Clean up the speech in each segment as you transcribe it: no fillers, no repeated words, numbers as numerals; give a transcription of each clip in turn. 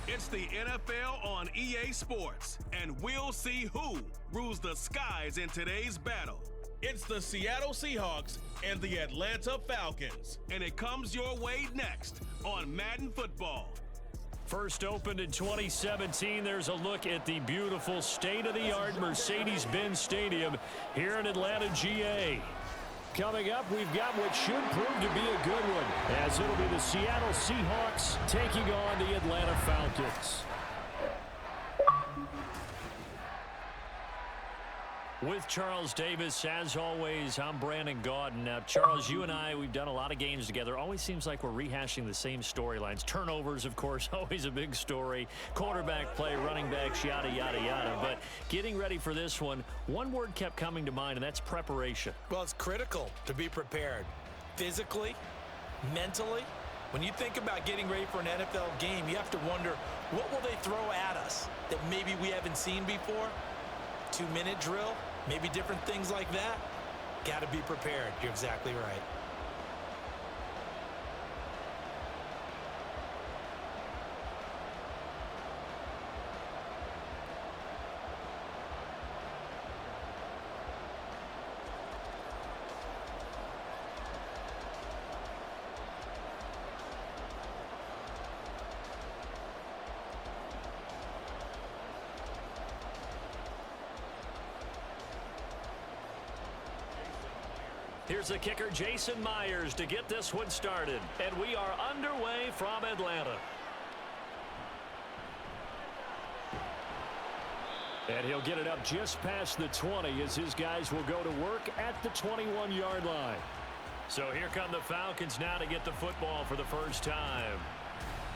It's the NFL on EA Sports, and we'll see who rules the skies in today's battle. It's the Seattle Seahawks and the Atlanta Falcons, and it comes your way next on Madden Football. First opened in 2017, there's a look at the beautiful state-of-the-art Mercedes-Benz Stadium here in Atlanta, GA. Coming up, we've got what should prove to be a good one, as it'll be the Seattle Seahawks taking on the Atlanta Falcons. With Charles Davis, as always, I'm Brandon Gaudin. Now, Charles, you and I, we've done a lot of games together. Always seems like we're rehashing the same storylines. Turnovers, of course, always a big story. Quarterback play, running backs, yada, yada, yada. But getting ready for this one word kept coming to mind, and that's preparation. Well, it's critical to be prepared. Physically, mentally. When you think about getting ready for an NFL game, you have to wonder, what will they throw at us that maybe we haven't seen before? 2-minute drill? Maybe different things like that. Got to be prepared. You're exactly right. Here's the kicker, Jason Myers, to get this one started. And we are underway from Atlanta. And he'll get it up just past the 20 as his guys will go to work at the 21-yard line. So here come the Falcons now to get the football for the first time.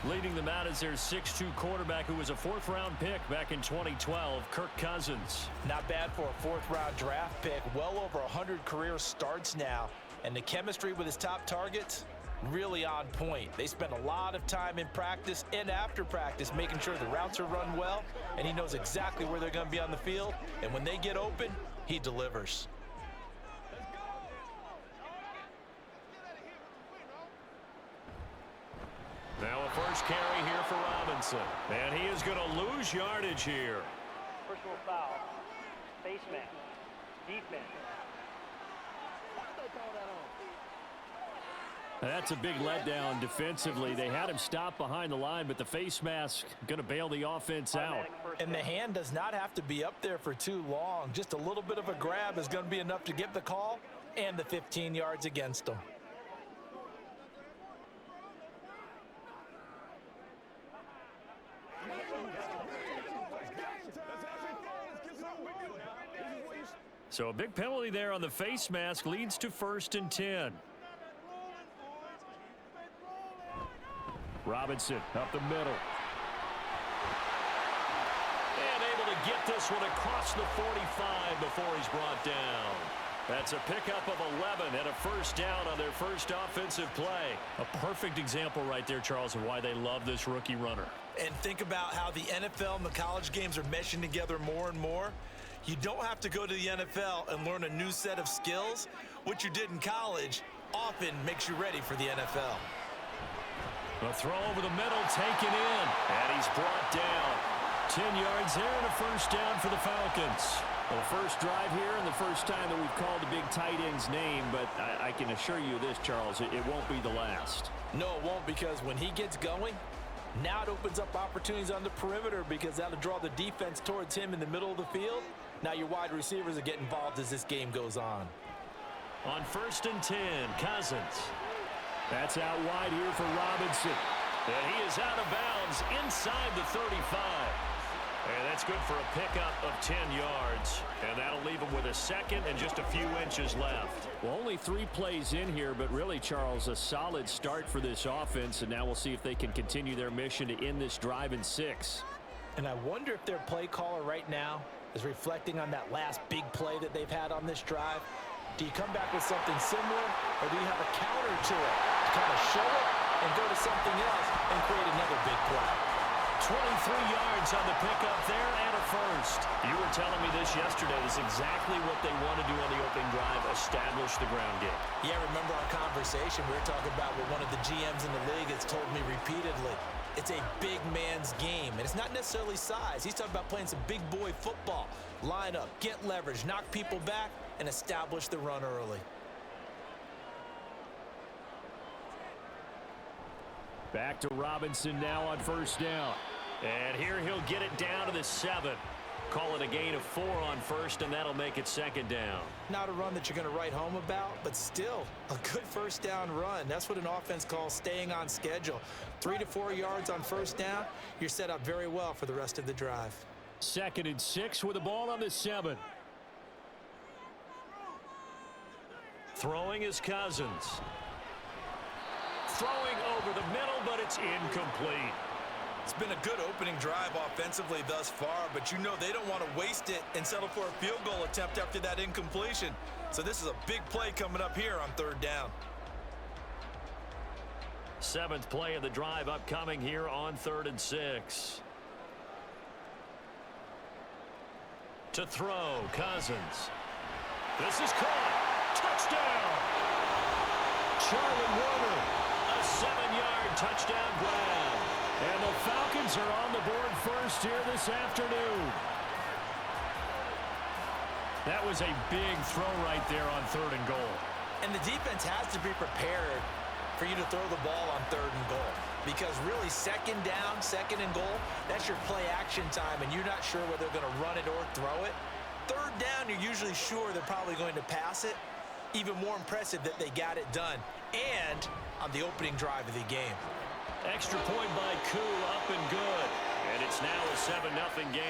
Leading them out is their 6'2 quarterback who was a fourth-round pick back in 2012, Kirk Cousins. Not bad for a fourth-round draft pick. Well over 100 career starts now. And the chemistry with his top targets, really on point. They spend a lot of time in practice and after practice making sure the routes are run well, and he knows exactly where they're going to be on the field. And when they get open, he delivers. Now a first carry here for Robinson. And he is going to lose yardage here. Personal foul. Face mask. Defense. That's a big letdown defensively. They had him stop behind the line, but the face mask going to bail the offense out. And the hand does not have to be up there for too long. Just a little bit of a grab is going to be enough to get the call and the 15 yards against them. So a big penalty there on the face mask leads to 1st and 10. Robinson up the middle. And able to get this one across the 45 before he's brought down. That's a pickup of 11 and a first down on their first offensive play. A perfect example right there, Charles, of why they love this rookie runner. And think about how the NFL and the college games are meshing together more and more. You don't have to go to the NFL and learn a new set of skills. What you did in college often makes you ready for the NFL. A throw over the middle, taken in, and he's brought down. 10 yards there and a first down for the Falcons. Well, the first drive here and the first time that we've called the big tight end's name, but I can assure you this, Charles, it won't be the last. No, it won't, because when he gets going, now it opens up opportunities on the perimeter because that'll draw the defense towards him in the middle of the field. Now your wide receivers will get involved as this game goes on. On 1st and 10, Cousins. That's out wide here for Robinson. And he is out of bounds inside the 35. And that's good for a pickup of 10 yards. And that'll leave him with a second and just a few inches left. Well, only 3 plays in here, but really, Charles, a solid start for this offense. And now we'll see if they can continue their mission to end this drive in 6. And I wonder if their play caller right now is reflecting on that last big play that they've had on this drive. Do you come back with something similar, or do you have a counter to it to kind of show it and go to something else and create another big play? yards on the pickup there and a first. You were telling me this yesterday. This is exactly what they want to do on the opening drive, establish the ground game. Yeah, remember our conversation? We were talking about what one of the GMs in the league has told me repeatedly. It's a big man's game, and it's not necessarily size. He's talking about playing some big boy football. Line up, get leverage, knock people back, and establish the run early. Back to Robinson now on first down. And here he'll get it down to the 7. Call it a gain of 4 on first, and that'll make it second down. Not a run that you're going to write home about, but still a good first down run. That's what an offense calls staying on schedule. 3 to 4 yards on first down, you're set up very well for the rest of the drive. 2nd and 6 with the ball on the 7. Throwing is Cousins. Throwing over the middle, but it's incomplete. It's been a good opening drive offensively thus far, but you know they don't want to waste it and settle for a field goal attempt after that incompletion. So this is a big play coming up here on 3rd down. 7th play of the drive upcoming here on 3rd and 6. To throw, Cousins. This is caught. Touchdown! Charlie Warner, a 7-yard touchdown grab. And the Falcons are on the board first here this afternoon. That was a big throw right there on 3rd and goal. And the defense has to be prepared for you to throw the ball on 3rd and goal. Because really, 2nd down, 2nd and goal, that's your play action time, and you're not sure whether they're going to run it or throw it. 3rd down, you're usually sure they're probably going to pass it. Even more impressive that they got it done. And on the opening drive of the game. Extra point by Koo, up and good. And it's now a 7-0 game.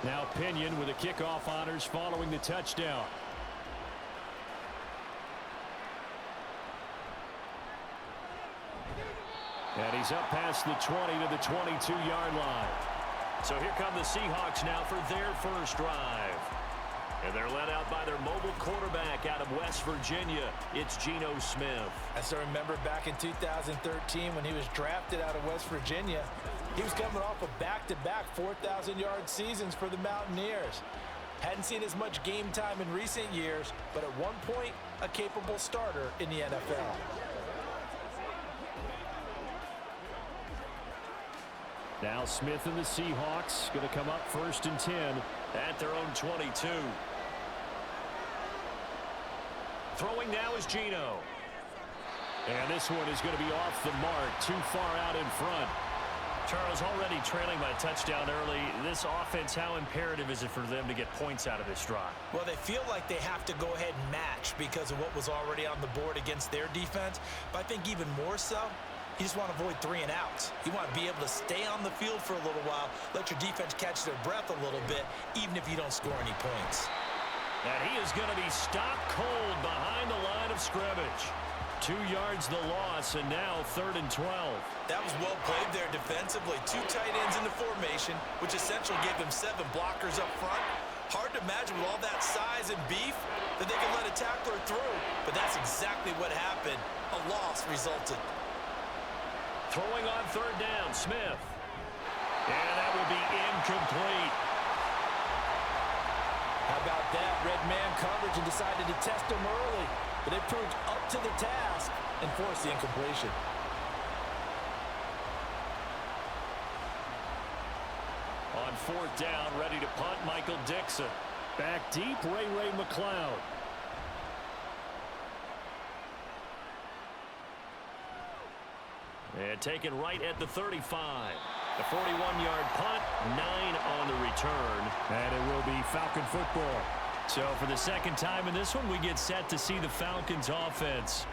Now Pinion with the kickoff honors following the touchdown. And he's up past the 20 to the 22-yard line. So here come the Seahawks now for their first drive. And they're led out by their mobile quarterback out of West Virginia. It's Geno Smith. I still remember back in 2013 when he was drafted out of West Virginia. He was coming off of back-to-back 4,000-yard seasons for the Mountaineers. Hadn't seen as much game time in recent years, but at one point, a capable starter in the NFL. Now Smith and the Seahawks going to come up 1st and 10 at their own 22. Throwing now is Geno. And this one is going to be off the mark, too far out in front. Charles, already trailing by a touchdown early. This offense, how imperative is it for them to get points out of this drive? Well, they feel like they have to go ahead and match because of what was already on the board against their defense. But I think even more so, you just want to avoid 3 and outs. You want to be able to stay on the field for a little while, let your defense catch their breath a little bit, even if you don't score any points. And he is going to be stopped cold behind the line of scrimmage. 2 yards the loss, and now 3rd and 12. That was well played there defensively. 2 tight ends in the formation, which essentially gave them 7 blockers up front. Hard to imagine with all that size and beef that they could let a tackler through, but that's exactly what happened. A loss resulted. Throwing on 3rd down, Smith. And that will be incomplete. How about that? Red man coverage and decided to test him early. But they proved up to the task and forced the incompletion. On 4th down, ready to punt, Michael Dixon. Back deep, Ray McLeod. And taken right at the 35. The 41-yard punt, 9 on the return. And it will be Falcon football. So for the second time in this one, we get set to see the Falcons offense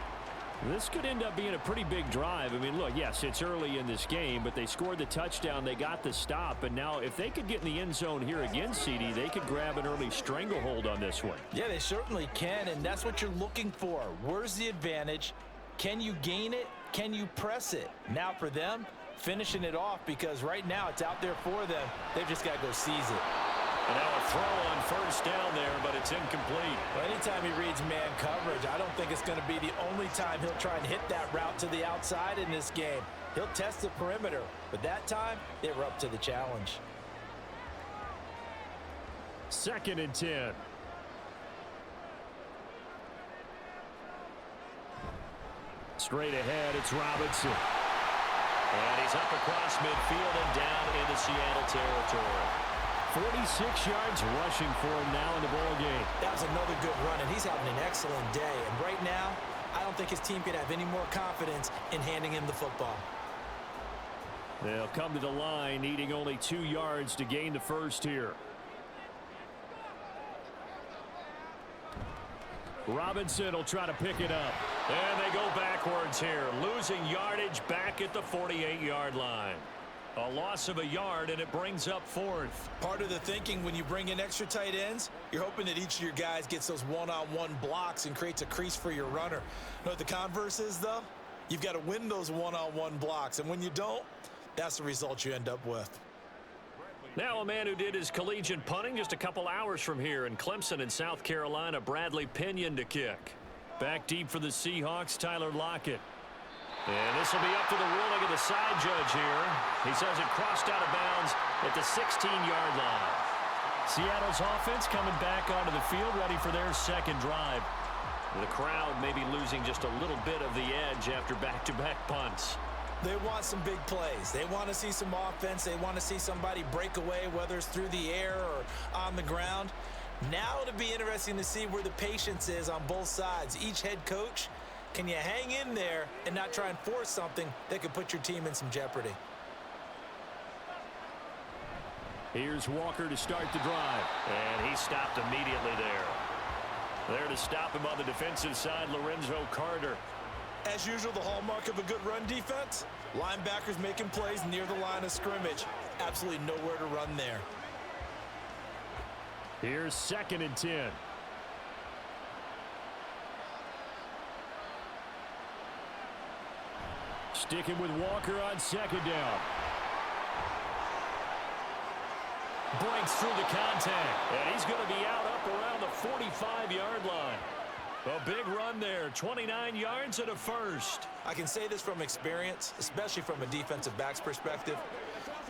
This could end up being a pretty big drive. I mean, look, yes, it's early in this game, but they scored the touchdown. They got the stop. And now if they could get in the end zone here again, CD, they could grab an early stranglehold on this one. Yeah, they certainly can, and that's what you're looking for. Where's the advantage? Can you gain it? Can you press it? Now for them, finishing it off, because right now it's out there for them. They've just got to go seize it. And now a throw on first down there, but it's incomplete. Well, anytime he reads man coverage, I don't think it's going to be the only time he'll try and hit that route to the outside in this game. He'll test the perimeter, but that time, they were up to the challenge. 2nd and 10. Straight ahead, it's Robinson. And he's up across midfield and down into Seattle territory. 46 yards rushing for him now in the ball game. That was another good run, and he's having an excellent day. And right now, I don't think his team could have any more confidence in handing him the football. They'll come to the line, needing only 2 yards to gain the first here. Robinson will try to pick it up. And they go backwards here, losing yardage back at the 48-yard line. A loss of a yard, and it brings up 4th. Part of the thinking when you bring in extra tight ends, you're hoping that each of your guys gets those one-on-one blocks and creates a crease for your runner. You know what the converse is, though? You've got to win those one-on-one blocks, and when you don't, that's the result you end up with. Now a man who did his collegiate punting just a couple hours from here in Clemson in South Carolina, Bradley Pinion to kick. Back deep for the Seahawks, Tyler Lockett. And this will be up to the ruling of the side judge here. He says it crossed out of bounds at the 16-yard line. Seattle's offense coming back onto the field, ready for their second drive. The crowd may be losing just a little bit of the edge after back-to-back punts. They want some big plays. They want to see some offense. They want to see somebody break away, whether it's through the air or on the ground. Now it'll be interesting to see where the patience is on both sides. Each head coach, can you hang in there and not try and force something that could put your team in some jeopardy? Here's Walker to start the drive. And he stopped immediately there. There to stop him on the defensive side, Lorenzo Carter. As usual, the hallmark of a good run defense, linebackers making plays near the line of scrimmage. Absolutely nowhere to run there. Here's 2nd and 10. Sticking with Walker on 2nd down. Breaks through the contact. And he's going to be out up around the 45-yard line. A big run there, 29 yards and a first. I can say this from experience, especially from a defensive back's perspective.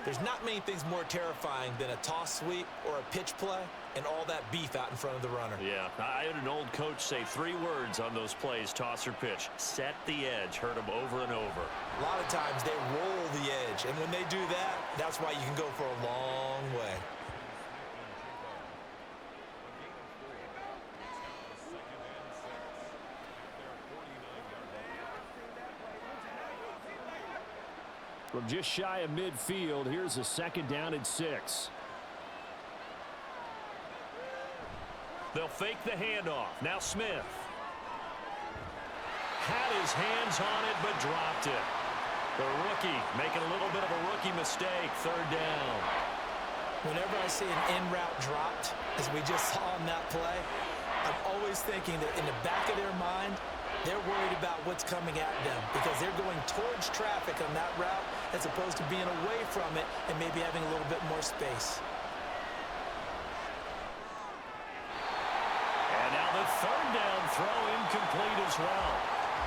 There's not many things more terrifying than a toss sweep or a pitch play and all that beef out in front of the runner. Yeah, I had an old coach say 3 words on those plays, toss or pitch. Set the edge, heard them over and over. A lot of times they roll the edge, and when they do that, that's why you can go for a long way. From just shy of midfield, here's a 2nd down and 6. They'll fake the handoff. Now Smith. Had his hands on it, but dropped it. The rookie making a little bit of a rookie mistake. 3rd down. Whenever I see an in-route dropped, as we just saw on that play, I'm always thinking that in the back of their mind, they're worried about what's coming at them because they're going towards traffic on that route as opposed to being away from it and maybe having a little bit more space. And now the 3rd down throw incomplete as well.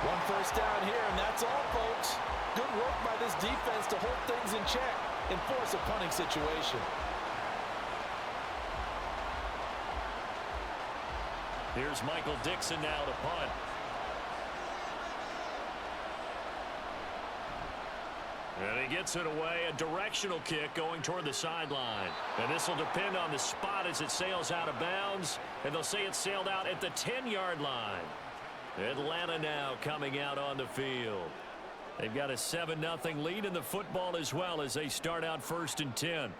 1 first down here, and that's all, folks. Good work by this defense to hold things in check and force a punting situation. Here's Michael Dixon now to punt. And he gets it away, a directional kick going toward the sideline. And this will depend on the spot as it sails out of bounds. And they'll say it sailed out at the 10-yard line. Atlanta now coming out on the field. They've got a 7-0 lead in the football as well as they start out 1st and 10.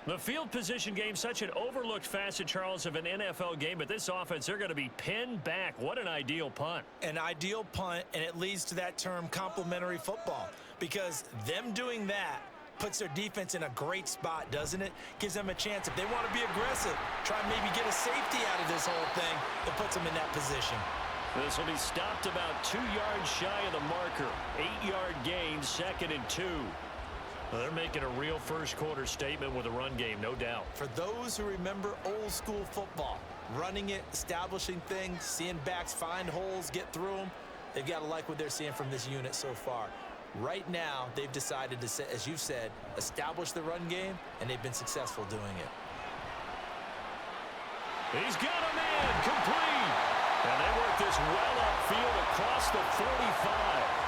The field position game, such an overlooked facet, Charles, of an NFL game, but this offense, they're going to be pinned back. What an ideal punt. An ideal punt, and it leads to that term complementary football, because them doing that puts their defense in a great spot, doesn't it? Gives them a chance. If they want to be aggressive, try and maybe get a safety out of this whole thing, it puts them in that position. This will be stopped about 2 yards shy of the marker. 8-yard gain, 2nd and 2. Well, they're making a real first-quarter statement with a run game, no doubt. For those who remember old-school football, running it, establishing things, seeing backs find holes, get through them, they've got to like what they're seeing from this unit so far. Right now, they've decided to, as you've said, establish the run game, and they've been successful doing it. He's got him in, complete. And they work this well upfield across the 45.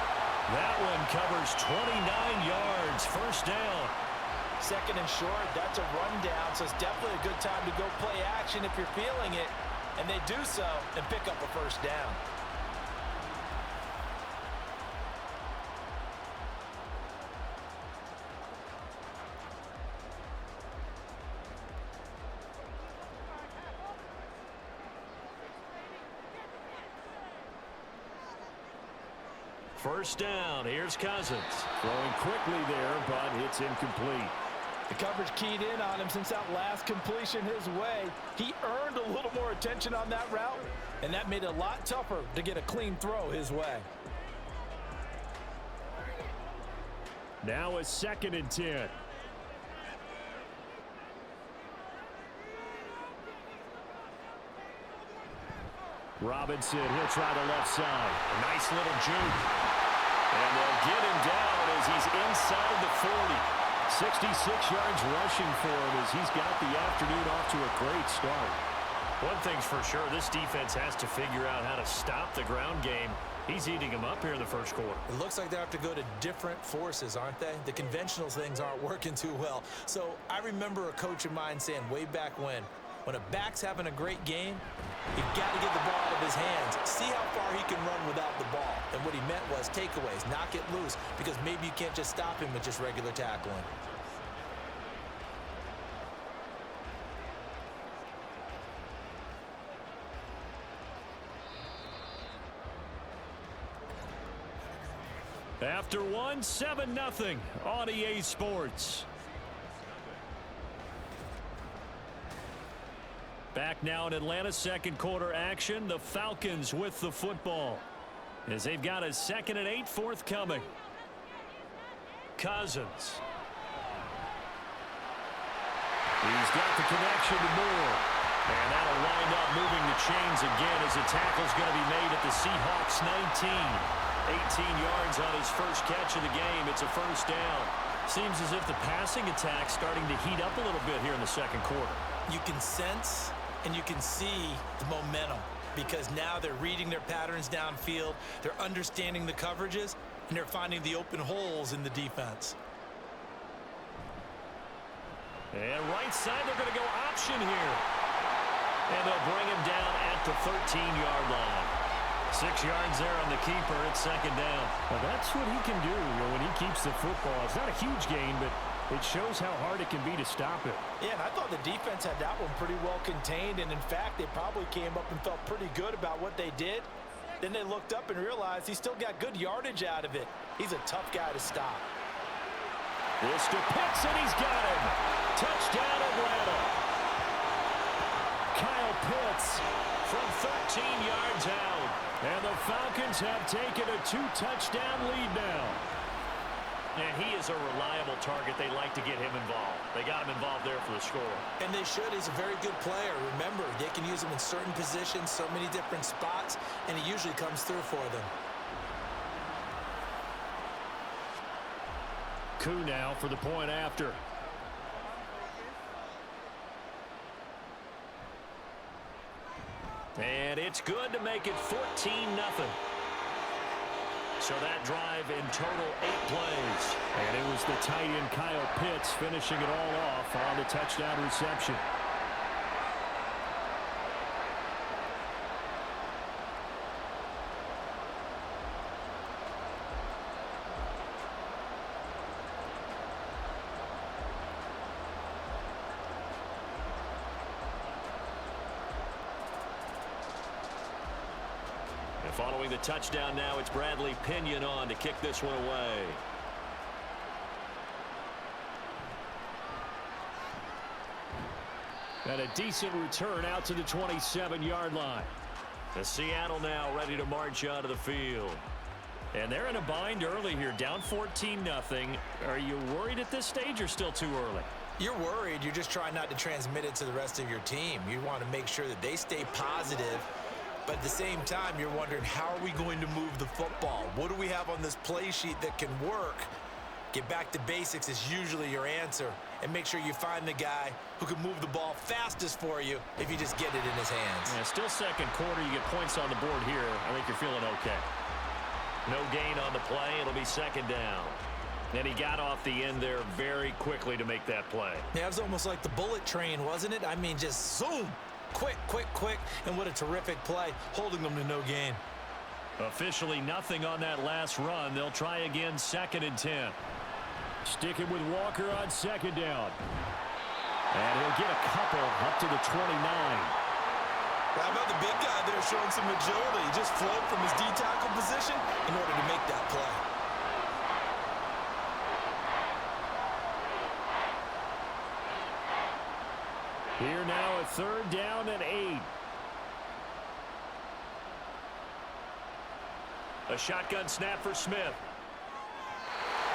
That one covers 29 yards, first down. 2nd and short, that's a rundown, so it's definitely a good time to go play action if you're feeling it. And they do so and pick up a first down. First down, here's Cousins. Throwing quickly there, but it's incomplete. The coverage keyed in on him since that last completion his way. He earned a little more attention on that route, and that made it a lot tougher to get a clean throw his way. Now a 2nd and 10. Robinson, he'll try the left side. A nice little juke. And they'll get him down as he's inside the 40. 66 yards rushing for him as he's got the afternoon off to a great start. One thing's for sure, this defense has to figure out how to stop the ground game. He's eating them up here in the first quarter. It looks like they have to go to different forces, aren't they? The conventional things aren't working too well. So I remember a coach of mine saying way back when a back's having a great game, you've got to get the ball out of his hands. See how far he can run without the ball. And what he meant was takeaways, knock it loose, because maybe you can't just stop him with just regular tackling. After one, 7-0 on EA Sports. Back now in Atlanta, second quarter action. The Falcons with the football as they've got a 2nd and 8 forthcoming. Cousins. He's got the connection to Moore. And that'll wind up moving the chains again as the tackle's going to be made at the Seahawks 19. 18 yards on his first catch of the game. It's a first down. Seems as if the passing attack's starting to heat up a little bit here in the second quarter. You can sense and you can see the momentum because now they're reading their patterns downfield, they're understanding the coverages, and they're finding the open holes in the defense. And right side, they're going to go option here. And they'll bring him down at the 13-yard line. 6 yards there on the keeper. It's second down. Well, that's what he can do when he keeps the football. It's not a huge gain, but it shows how hard it can be to stop it. Yeah, and I thought the defense had that one pretty well contained, and in fact, they probably came up and felt pretty good about what they did. Then they looked up and realized he still got good yardage out of it. He's a tough guy to stop. This to Pitts, and he's got him. Touchdown, Atlanta. Kyle Pitts from 13 yards out. And the Falcons have taken a 2-touchdown lead now. And he is a reliable target. They like to get him involved. They got him involved there for the score. And they should. He's a very good player. Remember, they can use him in certain positions, so many different spots, and he usually comes through for them. Koo now for the point after. And it's good to make it 14-0. So that drive in total 8 plays. And it was the tight end Kyle Pitts finishing it all off on the touchdown reception. Following the touchdown now, it's Bradley Pinion on to kick this one away. And a decent return out to the 27-yard line. The Seattle now ready to march out of the field. And they're in a bind early here, down 14-0. Are you worried at this stage or still too early? You're worried. You're just trying not to transmit it to the rest of your team. You want to make sure that they stay positive. But at the same time, you're wondering, how are we going to move the football? What do we have on this play sheet that can work? Get back to basics is usually your answer. And make sure you find the guy who can move the ball fastest for you if you just get it in his hands. Yeah, still second quarter. You get points on the board here. I think you're feeling okay. No gain on the play. It'll be second down. And he got off the end there very quickly to make that play. Yeah, it was almost like the bullet train, wasn't it? I mean, just zoom. Quick, quick, quick. And what a terrific play, holding them to no gain. Officially nothing on that last run. They'll try again, 2nd and 10. Sticking with Walker on second down. And he'll get a couple up to the 29. How about the big guy there showing some agility? He just float from his D-tackle position in order to make that play. Here now, a 3rd down and 8. A shotgun snap for Smith.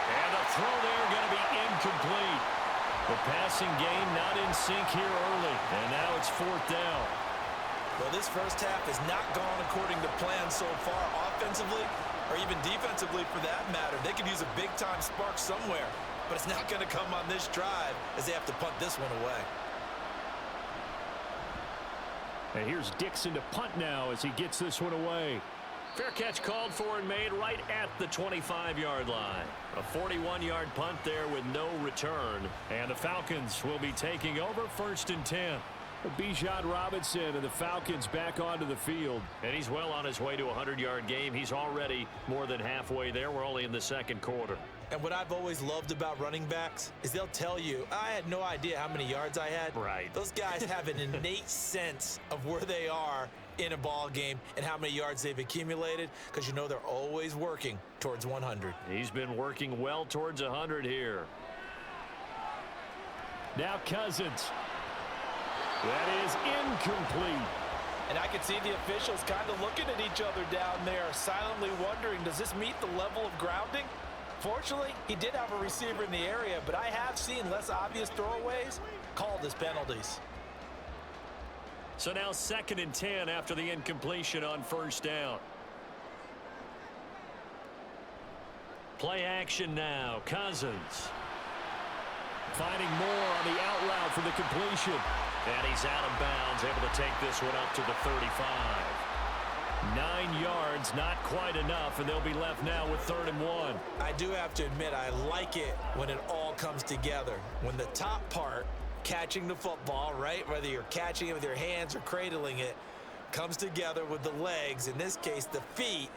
And the throw there going to be incomplete. The passing game not in sync here early. And now it's 4th down. Well, this first half has not gone according to plan so far, offensively or even defensively for that matter. They could use a big-time spark somewhere, but it's not going to come on this drive as they have to punt this one away. And here's Dixon to punt now as he gets this one away. Fair catch called for and made right at the 25-yard line. A 41-yard punt there with no return. And the Falcons will be taking over 1st and 10. Bijan Robinson and the Falcons back onto the field. And he's well on his way to a 100-yard game. He's already more than halfway there. We're only in the second quarter. And what I've always loved about running backs is they'll tell you, I had no idea how many yards I had. Right. Those guys have an innate sense of where they are in a ball game and how many yards they've accumulated, because you know they're always working towards 100. He's been working well towards 100 here. Now Cousins. That is incomplete. And I can see the officials kind of looking at each other down there, silently wondering, does this meet the level of grounding? Fortunately, he did have a receiver in the area, but I have seen less obvious throwaways called as penalties. So now 2nd and 10 after the incompletion on 1st down. Play action now. Cousins. Finding more on the out route for the completion. And he's out of bounds, able to take this one up to the 35. 9 yards, not quite enough, and they'll be left now with 3rd and 1. I do have to admit, I like it when it all comes together. When the top part, catching the football, right, whether you're catching it with your hands or cradling it, comes together with the legs, in this case the feet,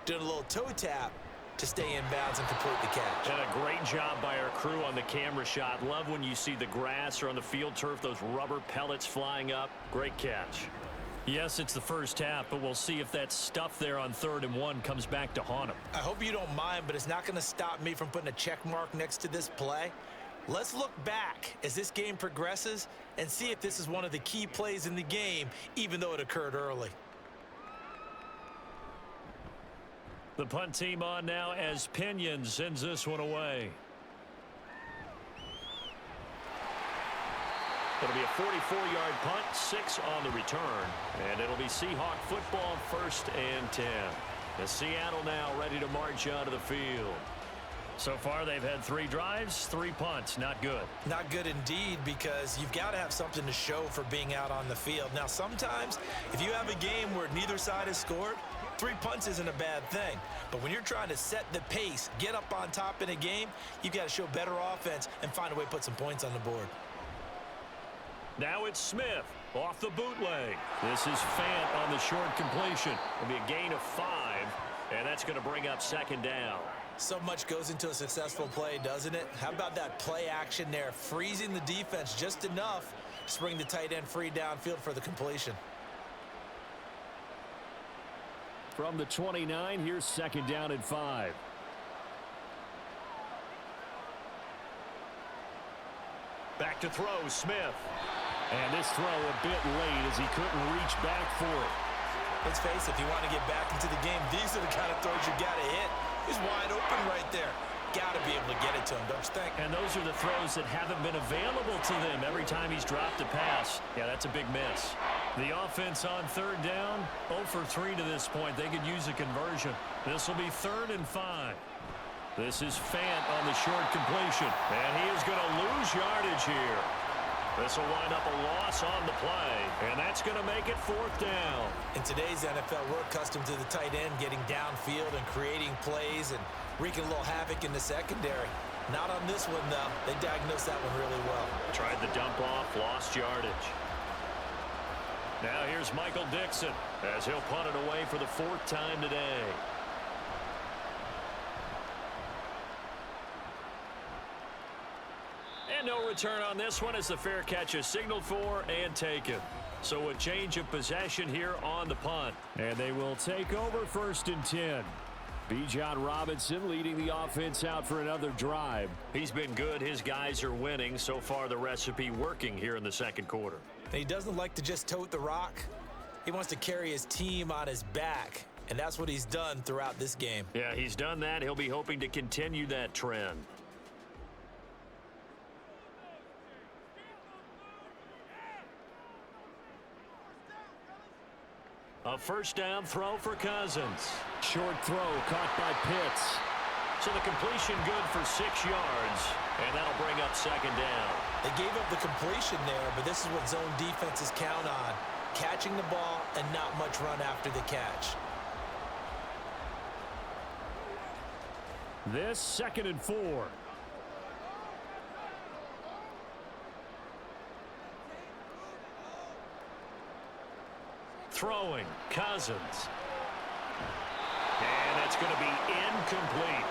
doing a little toe tap to stay in bounds and complete the catch. And a great job by our crew on the camera shot. Love when you see the grass or on the field turf, those rubber pellets flying up. Great catch. Yes, it's the first half, but we'll see if that stuff there on 3rd and 1 comes back to haunt him. I hope you don't mind, but it's not going to stop me from putting a check mark next to this play. Let's look back as this game progresses and see if this is one of the key plays in the game, even though it occurred early. The punt team on now as Pinion sends this one away. It'll be a 44-yard punt, 6 on the return, and it'll be Seahawk football 1st and 10. The Seattle now ready to march out of the field. So far, they've had 3 drives, 3 punts. Not good. Not good indeed, because you've got to have something to show for being out on the field. Now, sometimes, if you have a game where neither side has scored, 3 punts isn't a bad thing. But when you're trying to set the pace, get up on top in a game, you've got to show better offense and find a way to put some points on the board. Now it's Smith off the bootleg. This is Fant on the short completion. It'll be a gain of 5, and that's going to bring up 2nd down. So much goes into a successful play, doesn't it? How about that play action there, freezing the defense just enough to bring the tight end free downfield for the completion. From the 29, here's second down and 5. Back to throw, Smith. And this throw a bit late as he couldn't reach back for it. Let's face it, if you want to get back into the game, these are the kind of throws you got to hit. He's wide open right there. Got to be able to get it to him, don't you think? And those are the throws that haven't been available to them every time he's dropped a pass. Yeah, that's a big miss. The offense on third down, 0 for 3 to this point. They could use a conversion. This will be 3rd and 5. This is Fant on the short completion. And he is going to lose yardage here. This will wind up a loss on the play. And that's going to make it 4th down. In today's NFL, we're accustomed to the tight end getting downfield and creating plays and wreaking a little havoc in the secondary. Not on this one, though. They diagnosed that one really well. Tried the dump off, lost yardage. Now here's Michael Dixon as he'll punt it away for the 4th time today. And no return on this one as the fair catch is signaled for and taken. So a change of possession here on the punt. And they will take over 1st and 10. Bijan Robinson leading the offense out for another drive. He's been good. His guys are winning. So far the recipe working here in the 2nd quarter. And he doesn't like to just tote the rock. He wants to carry his team on his back. And that's what he's done throughout this game. Yeah, he's done that. He'll be hoping to continue that trend. A 1st down throw for Cousins. Short throw caught by Pitts. So the completion good for 6 yards, and that'll bring up 2nd down. They gave up the completion there, but this is what zone defenses count on. Catching the ball and not much run after the catch. This 2nd and 4. Throwing, Cousins. And that's going to be incomplete.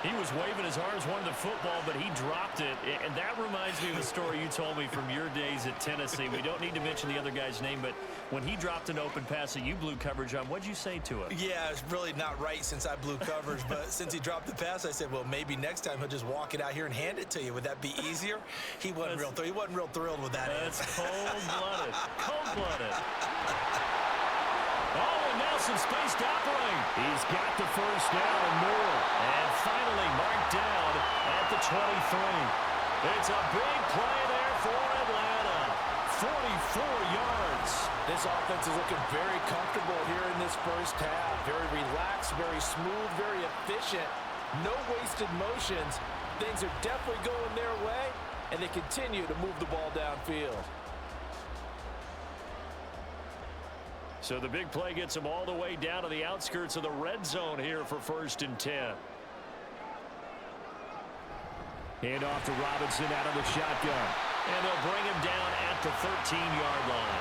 He was waving his arms, wanted the football, but he dropped it. And that reminds me of the story you told me from your days at Tennessee. We don't need to mention the other guy's name, but when he dropped an open pass that you blew coverage on, what'd you say to him? Yeah, it's really not right since I blew coverage, but since he dropped the pass, I said, well, maybe next time he'll just walk it out here and hand it to you. Would that be easier? He wasn't real thrilled with that. That's cold-blooded. Cold-blooded. Oh, and now some space to operate. He's got the 1st down and more. And finally marked down at the 23. It's a big play there for Atlanta. 44 yards. This offense is looking very comfortable here in this 1st half. Very relaxed, very smooth, very efficient. No wasted motions. Things are definitely going their way, and they continue to move the ball downfield. So the big play gets them all the way down to the outskirts of the red zone here for 1st and 10. Hand off to Robinson out of the shotgun. And they'll bring him down at the 13-yard line.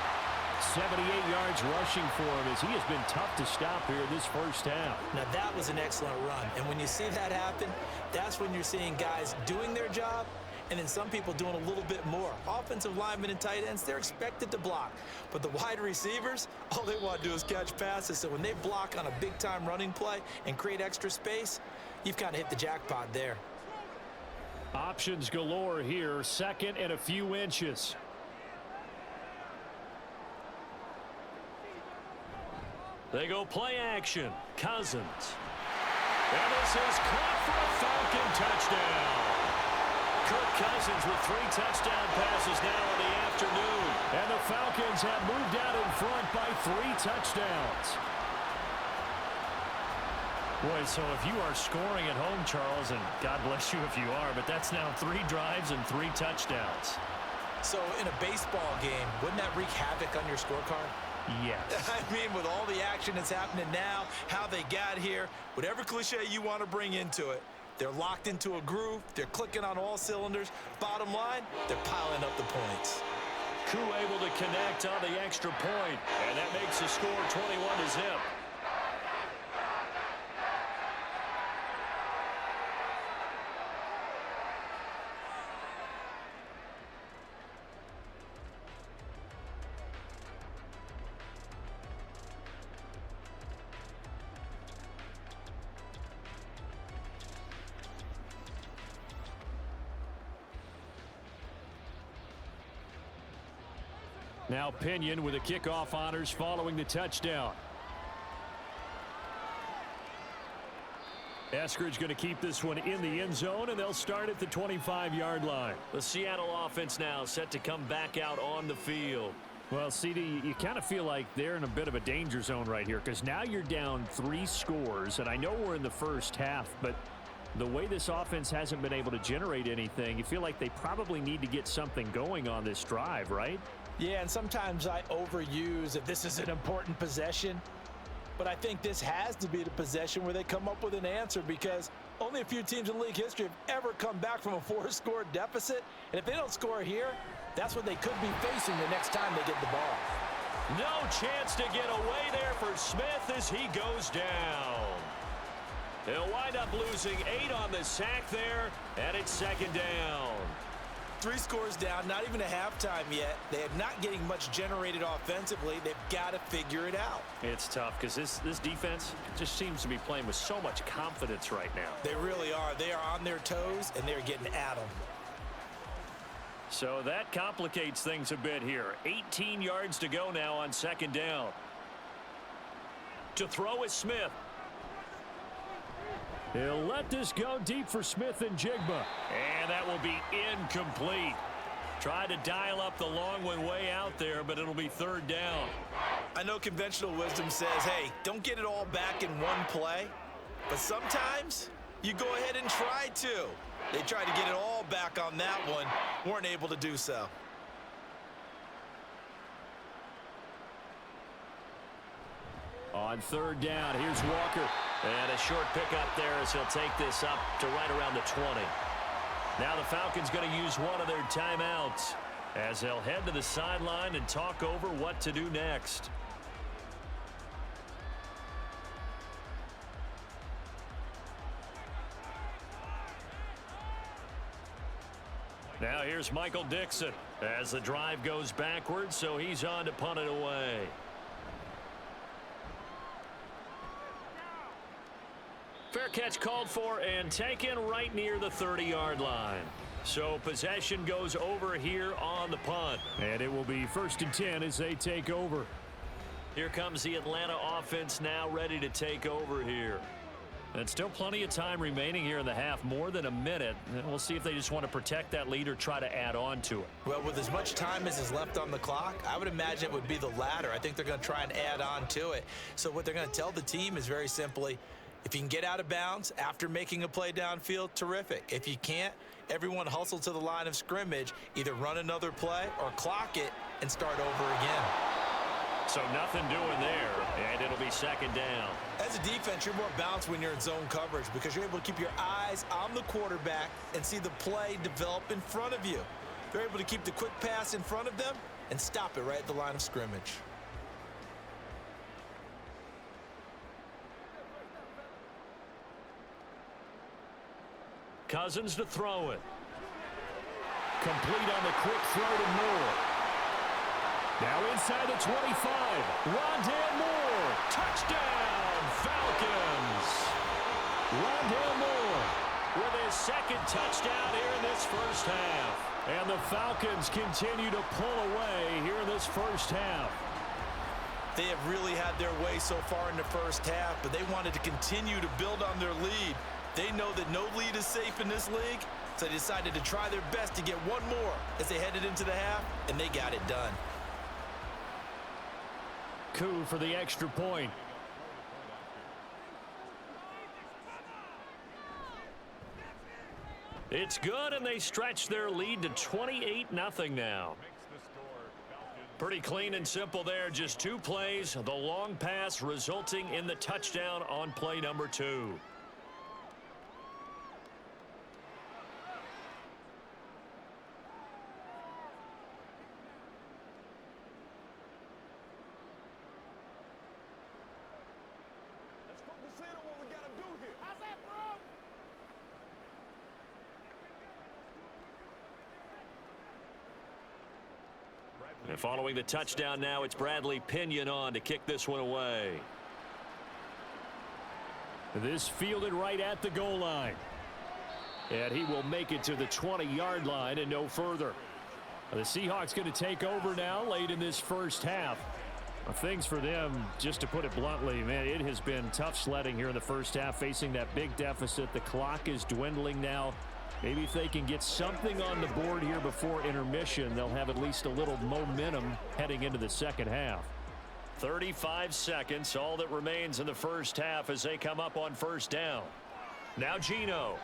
78 yards rushing for him as he has been tough to stop here this 1st half. Now that was an excellent run. And when you see that happen, that's when you're seeing guys doing their job and then some people doing a little bit more. Offensive linemen and tight ends, they're expected to block. But the wide receivers, all they want to do is catch passes. So when they block on a big-time running play and create extra space, you've kind of hit the jackpot there. Options galore here, 2nd and a few inches. They go play action. Cousins. And this is caught for a Falcon touchdown. Kirk Cousins with 3 touchdown passes now in the afternoon. And the Falcons have moved out in front by 3 touchdowns. Boy, so if you are scoring at home, Charles, and God bless you if you are, but that's now 3 drives and 3 touchdowns. So in a baseball game, wouldn't that wreak havoc on your scorecard? Yes. I mean, with all the action that's happening now, how they got here, whatever cliche you want to bring into it, they're locked into a groove. They're clicking on all cylinders. Bottom line, they're piling up the points. Koo able to connect on the extra point, and that makes the score 21-0. Now Pinion with the kickoff honors following the touchdown. Eskridge going to keep this one in the end zone, and they'll start at the 25-yard line. The Seattle offense now set to come back out on the field. Well, CD, you kind of feel like they're in a bit of a danger zone right here because now you're down 3 scores, and I know we're in the first half, but the way this offense hasn't been able to generate anything, you feel like they probably need to get something going on this drive, right? Yeah, and sometimes I overuse that this is an important possession. But I think this has to be the possession where they come up with an answer because only a few teams in league history have ever come back from a 4-score deficit. And if they don't score here, that's what they could be facing the next time they get the ball. No chance to get away there for Smith as he goes down. They'll wind up losing 8 on the sack there, and it's second down. 3 scores down, not even a halftime yet. They are not getting much generated offensively. They've got to figure it out. It's tough because this defense just seems to be playing with so much confidence right now. They really are. They are on their toes, and they're getting at them. So that complicates things a bit here. 18 yards to go now on second down. To throw is Smith. He'll let this go deep for Smith and Jigba. And that will be incomplete. Tried to dial up the long one way out there, but it'll be third down. I know conventional wisdom says, hey, don't get it all back in one play. But sometimes you go ahead and try to. They tried to get it all back on that one. Weren't able to do so. On third down, here's Walker. And a short pickup there as he'll take this up to right around the 20. Now the Falcons going to use one of their timeouts as they'll head to the sideline and talk over what to do next. Now here's Michael Dixon as the drive goes backwards, so he's on to punt it away. Fair catch called for and taken right near the 30-yard line. So possession goes over here on the punt. And it will be 1st and 10 as they take over. Here comes the Atlanta offense now ready to take over here. And still plenty of time remaining here in the half, more than a minute. And we'll see if they just want to protect that lead or try to add on to it. Well, with as much time as is left on the clock, I would imagine it would be the latter. I think they're going to try and add on to it. So what they're going to tell the team is very simply, if you can get out of bounds after making a play downfield, terrific. If you can't, everyone hustle to the line of scrimmage, either run another play or clock it and start over again. So nothing doing there, and it'll be second down. As a defense, you're more balanced when you're in zone coverage because you're able to keep your eyes on the quarterback and see the play develop in front of you. They're able to keep the quick pass in front of them and stop it right at the line of scrimmage. Cousins to throw it. Complete on the quick throw to Moore. Now inside the 25. Rondale Moore. Touchdown, Falcons. Rondale Moore with his second touchdown here in this first half. And the Falcons continue to pull away here in this first half. They have really had their way so far in the first half, but they wanted to continue to build on their lead. They know that no lead is safe in this league, so they decided to try their best to get one more as they headed into the half, and they got it done. Coup for the extra point. It's good, and they stretch their lead to 28-0 now. Pretty clean and simple there. Just 2 plays. The long pass resulting in the touchdown on play number 2. And following the touchdown now, it's Bradley Pinion on to kick this one away. This fielded right at the goal line. And he will make it to the 20-yard line and no further. The Seahawks going to take over now late in this first half. Things for them, just to put it bluntly, man, it has been tough sledding here in the first half, facing that big deficit. The clock is dwindling now. Maybe if they can get something on the board here before intermission, they'll have at least a little momentum heading into the second half. 35 seconds, all that remains in the first half as they come up on first down. Now Geno.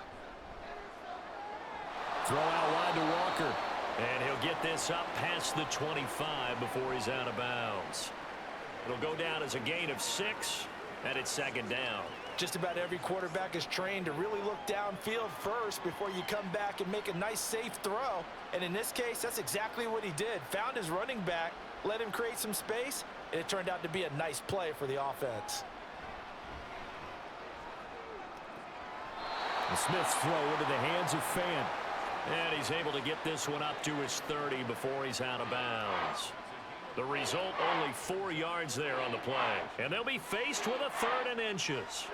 Throw out wide to Walker. And he'll get this up past the 25 before he's out of bounds. It'll go down as a gain of 6, and it's second down. Just about every quarterback is trained to really look downfield first before you come back and make a nice, safe throw. And in this case, that's exactly what he did. Found his running back, let him create some space, and it turned out to be a nice play for the offense. The Smith's throw into the hands of Fan. And he's able to get this one up to his 30 before he's out of bounds. The result, only 4 yards there on the play. And they'll be faced with a 3rd and inches.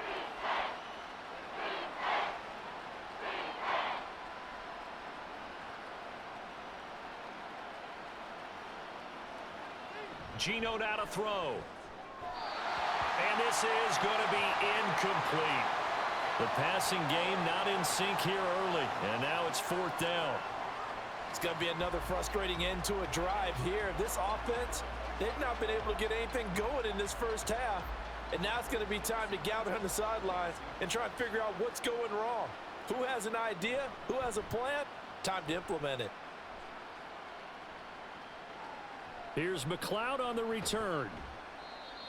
Geno now to throw. And this is going to be incomplete. The passing game not in sync here early, and now it's 4th down. It's going to be another frustrating end to a drive here. This offense, they've not been able to get anything going in this first half, and now it's going to be time to gather on the sidelines and try and figure out what's going wrong. Who has an idea? Who has a plan? Time to implement it. Here's McLeod on the return.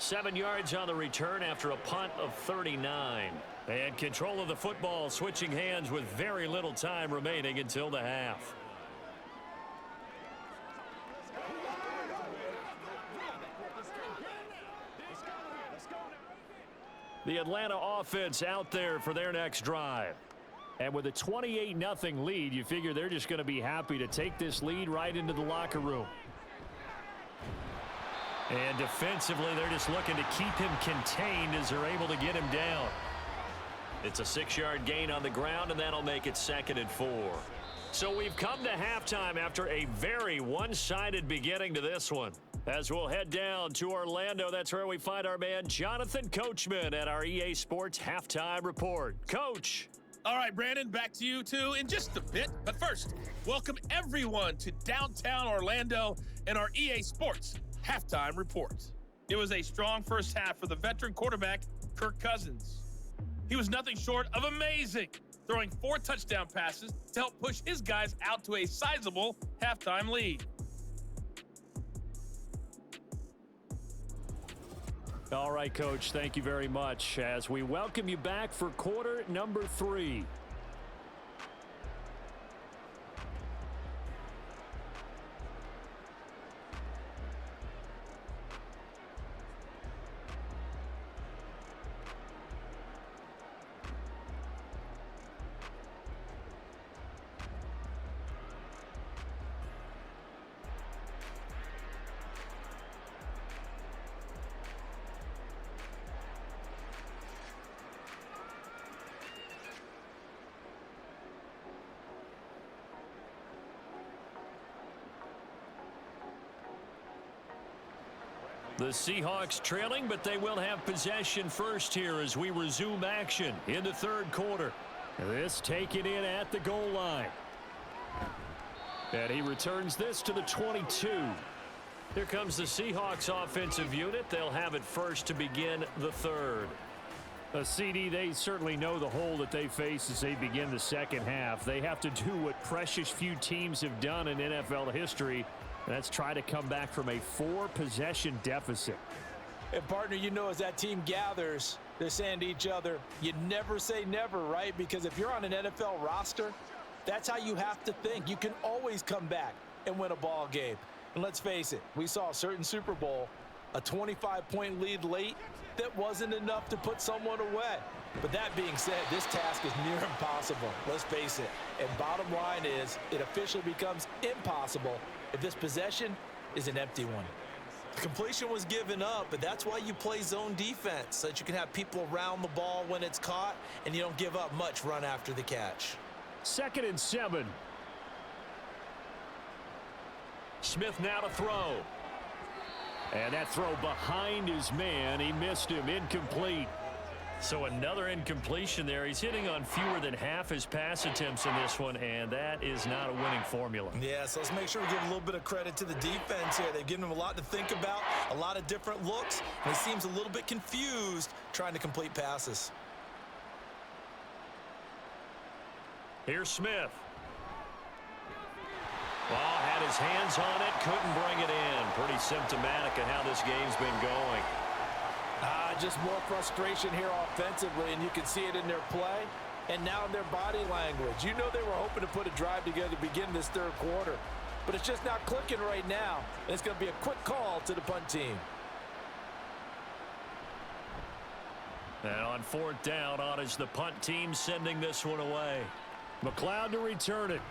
7 yards on the return after a punt of 39. And control of the football, switching hands with very little time remaining until the half. The Atlanta offense out there for their next drive. And with a 28-0 lead, you figure they're just going to be happy to take this lead right into the locker room. And defensively, they're just looking to keep him contained as they're able to get him down. It's a 6-yard gain on the ground, and that'll make it 2nd and 4. So we've come to halftime after a very one-sided beginning to this one. As we'll head down to Orlando, that's where we find our man Jonathan Coachman at our EA Sports Halftime Report. Coach. All right, Brandon, back to you two in just a bit. But first, welcome everyone to downtown Orlando and our EA Sports Halftime Report. It was a strong first half for the veteran quarterback, Kirk Cousins. He was nothing short of amazing, throwing 4 touchdown passes to help push his guys out to a sizable halftime lead. All right, Coach, thank you very much as we welcome you back for quarter number 3. The Seahawks trailing, but they will have possession first here as we resume action in the third quarter. This taken in at the goal line. And he returns this to the 22. Here comes the Seahawks offensive unit. They'll have it first to begin the third. CD, they certainly know the hole that they face as they begin the second half. They have to do what precious few teams have done in NFL history. That's try to come back from a 4-possession deficit. And partner, you know, as that team gathers, they're saying to each other, you never say never, right? Because if you're on an NFL roster, that's how you have to think. You can always come back and win a ball game. And let's face it, we saw a certain Super Bowl, a 25-point lead late that wasn't enough to put someone away. But that being said, this task is near impossible. Let's face it. And bottom line is, it officially becomes impossible if this possession is an empty one. The completion was given up, but that's why you play zone defense, so that you can have people around the ball when it's caught, and you don't give up much run after the catch. 2nd and 7. Smith now to throw. And that throw behind his man. He missed him. Incomplete. So another incompletion there. He's hitting on fewer than half his pass attempts in this one, and that is not a winning formula. Yeah, so let's make sure we give a little bit of credit to the defense here. They've given him a lot to think about, a lot of different looks, and he seems a little bit confused trying to complete passes. Here's Smith. Well, had his hands on it, couldn't bring it in. Pretty symptomatic of how this game's been going. Just more frustration here offensively, and you can see it in their play and now in their body language. You know they were hoping to put a drive together to begin this third quarter, but it's just not clicking right now, and it's going to be a quick call to the punt team. And on fourth down, on is the punt team sending this one away. McLeod to return it.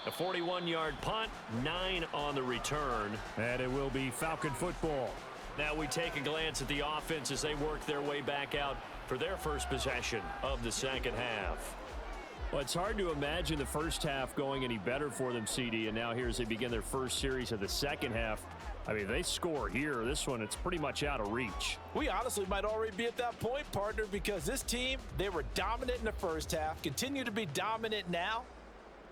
A 41-yard punt, 9 on the return, and it will be Falcon football. Now we take a glance at the offense as they work their way back out for their first possession of the second half. Well, it's hard to imagine the first half going any better for them, CD, and now here as they begin their first series of the second half. I mean, they score here. This one, it's pretty much out of reach. We honestly might already be at that point, partner, because this team, they were dominant in the first half, continue to be dominant now,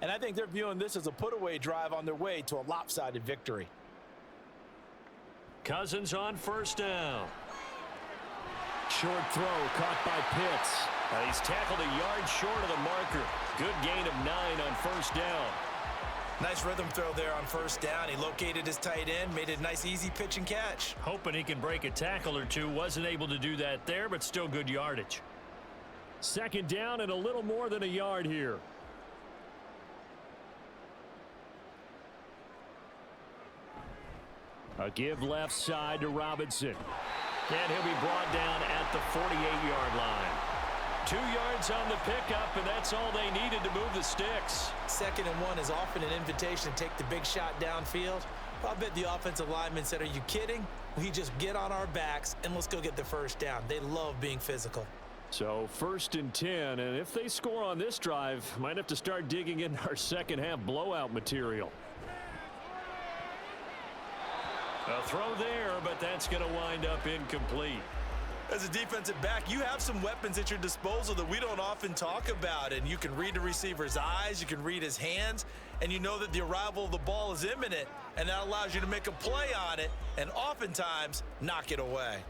and I think they're viewing this as a put-away drive on their way to a lopsided victory. Cousins on first down. Short throw caught by Pitts. He's tackled a yard short of the marker. Good gain of 9 on first down. Nice rhythm throw there on first down. He located his tight end, made it a nice easy pitch and catch. Hoping he can break a tackle or two. Wasn't able to do that there, but still good yardage. Second down and a little more than a yard here. A give left side to Robinson. And he'll be brought down at the 48-yard line. 2 yards on the pickup, and that's all they needed to move the sticks. 2nd and 1 is often an invitation to take the big shot downfield. I bet the offensive lineman said, are you kidding? We just get on our backs and let's go get the first down. They love being physical. So 1st and 10, and if they score on this drive, might have to start digging in our second half blowout material. A throw there, but that's going to wind up incomplete. As a defensive back, you have some weapons at your disposal that we don't often talk about, and you can read the receiver's eyes, you can read his hands, and you know that the arrival of the ball is imminent, and that allows you to make a play on it and oftentimes knock it away.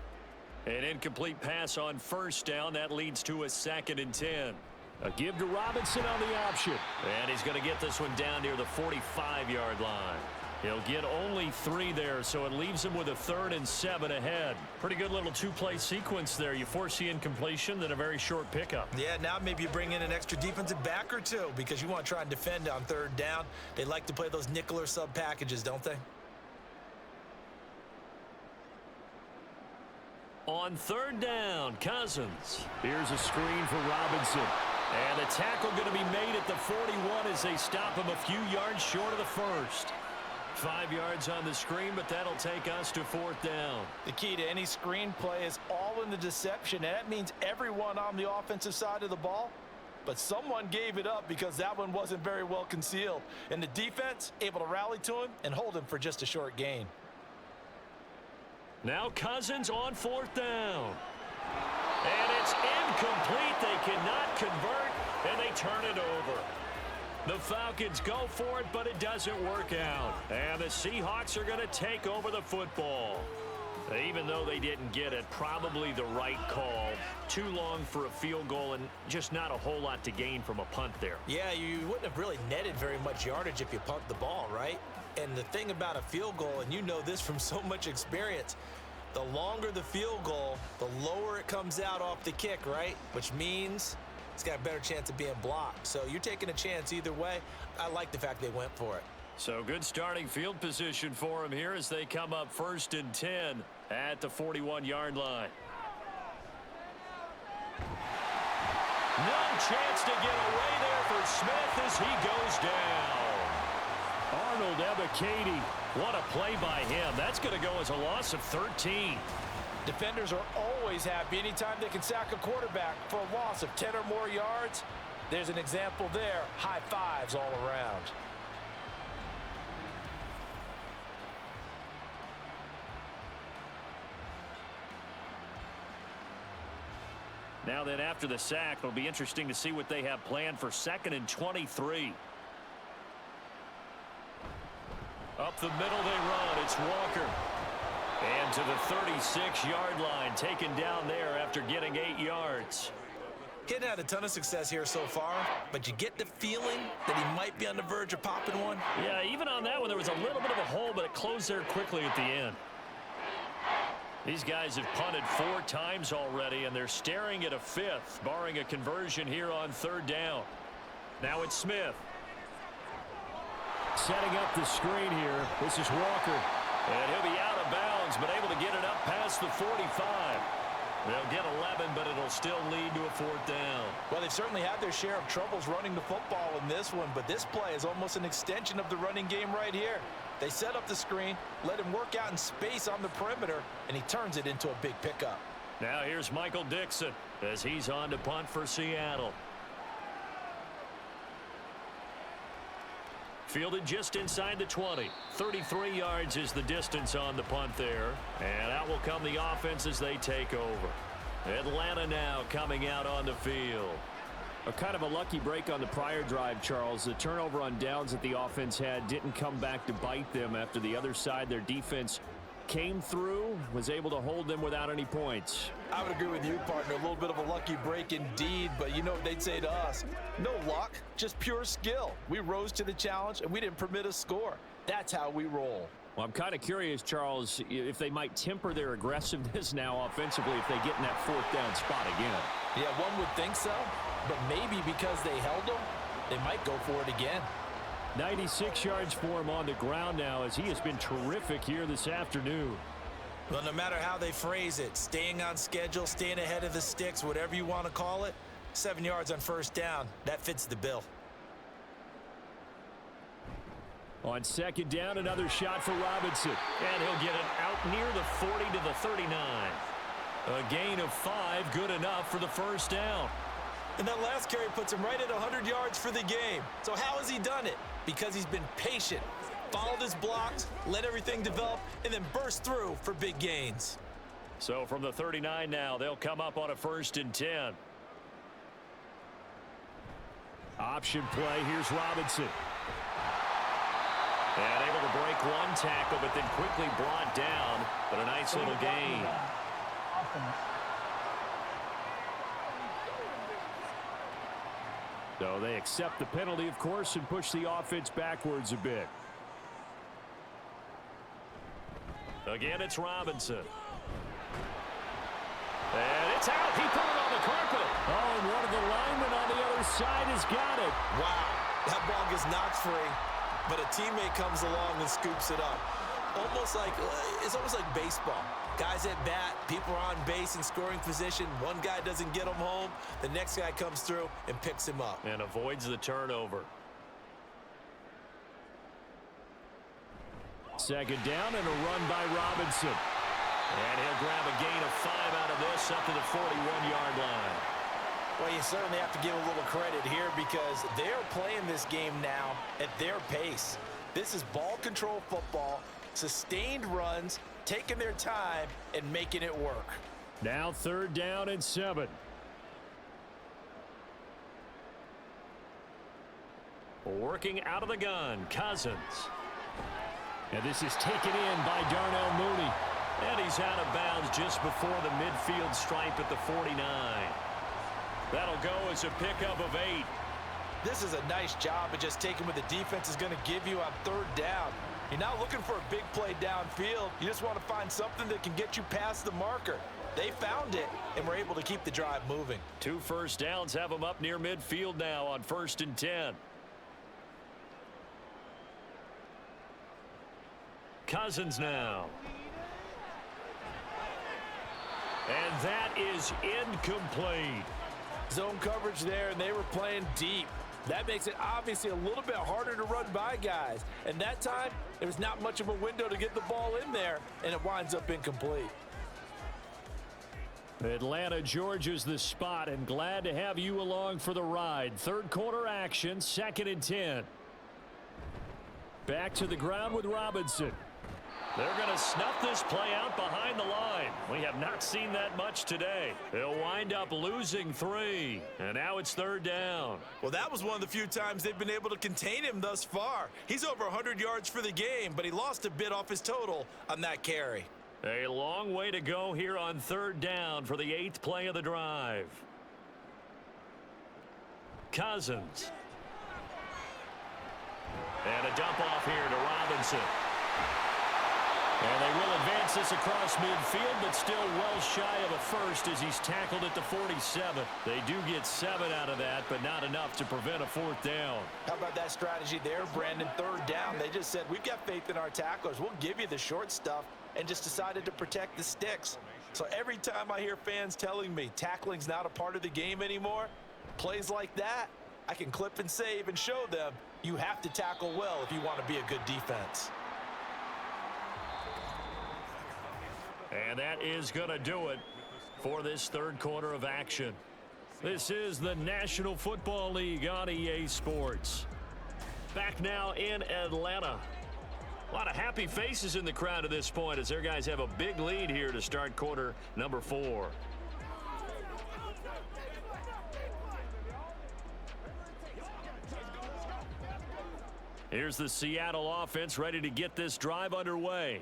An incomplete pass on first down. That leads to a 2nd and 10. A give to Robinson on the option. And he's going to get this one down near the 45-yard line. He'll get only 3 there, so it leaves him with a 3rd and 7 ahead. Pretty good little 2-play sequence there. You force the incompletion, then a very short pickup. Yeah, now maybe you bring in an extra defensive back or two because you want to try and defend on 3rd down. They like to play those nickel or sub packages, don't they? On 3rd down, Cousins. Here's a screen for Robinson. And the tackle going to be made at the 41 as they stop him a few yards short of the first. 5 yards on the screen, but that'll take us to 4th down. The key to any screen play is all in the deception, and that means everyone on the offensive side of the ball. But someone gave it up because that one wasn't very well concealed. And the defense able to rally to him and hold him for just a short gain. Now Cousins on 4th down. And it's incomplete. They cannot convert, and they turn it over. The Falcons go for it, but it doesn't work out. And the Seahawks are going to take over the football. Even though they didn't get it, probably the right call. Too long for a field goal and just not a whole lot to gain from a punt there. Yeah, you wouldn't have really netted very much yardage if you pumped the ball, right? And the thing about a field goal, and you know this from so much experience, the longer the field goal, the lower it comes out off the kick, right? Which means it's got a better chance of being blocked. So you're taking a chance either way. I like the fact they went for it. So good starting field position for them here as they come up 1st and 10 at the 41-yard line. No chance to get away there for Smith as he goes down. Arnold Ebiketie, what a play by him. That's going to go as a loss of 13. Defenders are always happy anytime they can sack a quarterback for a loss of 10 or more yards. There's an example there. High fives all around. Now then, after the sack, it'll be interesting to see what they have planned for 2nd and 23. Up the middle they run. It's Walker. And to the 36-yard line, taken down there after getting 8 yards. He had a ton of success here so far, but you get the feeling that he might be on the verge of popping one. Yeah, even on that one, there was a little bit of a hole, but it closed there quickly at the end. These guys have punted 4 times already, and they're staring at a 5th, barring a conversion here on 3rd down. Now it's Smith. Setting up the screen here. This is Walker. And he'll be out of bounds, but able to get it up past the 45. They'll get 11, but it'll still lead to a 4th down. Well, they've certainly had their share of troubles running the football in this one, but this play is almost an extension of the running game right here. They set up the screen, let him work out in space on the perimeter, and he turns it into a big pickup. Now here's Michael Dixon as he's on to punt for Seattle. Fielded just inside the 20. 33 yards is the distance on the punt there. And out will come the offense as they take over. Atlanta now coming out on the field. A kind of a lucky break on the prior drive, Charles. The turnover on downs that the offense had didn't come back to bite them after the other side. Their defense came through, was able to hold them without any points. I would agree with you, partner. A little bit of a lucky break indeed, but you know what they'd say to us? No luck, just pure skill. We rose to the challenge, and we didn't permit a score. That's how we roll. Well, I'm kind of curious, Charles, if they might temper their aggressiveness now offensively if they get in that 4th down spot again. Yeah, one would think so, but maybe because they held them, they might go for it again. 96 yards for him on the ground now as he has been terrific here this afternoon. Well, no matter how they phrase it, staying on schedule, staying ahead of the sticks, whatever you want to call it, 7 yards on 1st down, that fits the bill. On 2nd down, another shot for Robinson. And he'll get it out near the 40 to the 39. A gain of 5, good enough for the 1st down. And that last carry puts him right at 100 yards for the game. So how has he done it? Because he's been patient, followed his blocks, let everything develop, and then burst through for big gains. So from the 39 now, they'll come up on a 1st and 10. Option play, here's Robinson. And able to break one tackle, but then quickly brought down. But a nice little gain. So they accept the penalty, of course, and push the offense backwards a bit. Again, it's Robinson. And it's out. He put it on the carpet. Oh, and one of the linemen on the other side has got it. Wow, that ball gets knocked free, but a teammate comes along and scoops it up. It's almost like baseball. Guys at bat, people are on base in scoring position. One guy doesn't get him home. The next guy comes through and picks him up. And avoids the turnover. 2nd down and a run by Robinson. And he'll grab a gain of 5 out of this up to the 41-yard line. Well, you certainly have to give a little credit here because they're playing this game now at their pace. This is ball control football, sustained runs, taking their time and making it work. Now 3rd down and 7. Working out of the gun, Cousins. And this is taken in by Darnell Mooney. And he's out of bounds just before the midfield stripe at the 49. That'll go as a pickup of 8. This is a nice job of just taking what the defense is going to give you on 3rd down. You're not looking for a big play downfield. You just want to find something that can get you past the marker. They found it and were able to keep the drive moving. 2 first downs have them up near midfield now on 1st and 10. Cousins now. And that is incomplete. Zone coverage there, and they were playing deep. That makes it obviously a little bit harder to run by guys. And that time, there was not much of a window to get the ball in there, and it winds up incomplete. Atlanta, Georgia's the spot, and glad to have you along for the ride. 3rd quarter action, 2nd and 10. Back to the ground with Robinson. They're going to snuff this play out behind the line. We have not seen that much today. They'll wind up losing 3. And now it's 3rd down. Well, that was one of the few times they've been able to contain him thus far. He's over 100 yards for the game, but he lost a bit off his total on that carry. A long way to go here on 3rd down for the 8th play of the drive. Cousins. And a dump off here to Robinson. And they will advance this across midfield, but still well shy of a first as he's tackled at the 47. They do get 7 out of that, but not enough to prevent a 4th down. How about that strategy there, Brandon? 3rd down. They just said, we've got faith in our tacklers. We'll give you the short stuff, and just decided to protect the sticks. So every time I hear fans telling me tackling's not a part of the game anymore, plays like that, I can clip and save and show them you have to tackle well if you want to be a good defense. And that is going to do it for this 3rd quarter of action. This is the National Football League on EA Sports. Back now in Atlanta. A lot of happy faces in the crowd at this point as their guys have a big lead here to start quarter number 4. Here's the Seattle offense ready to get this drive underway.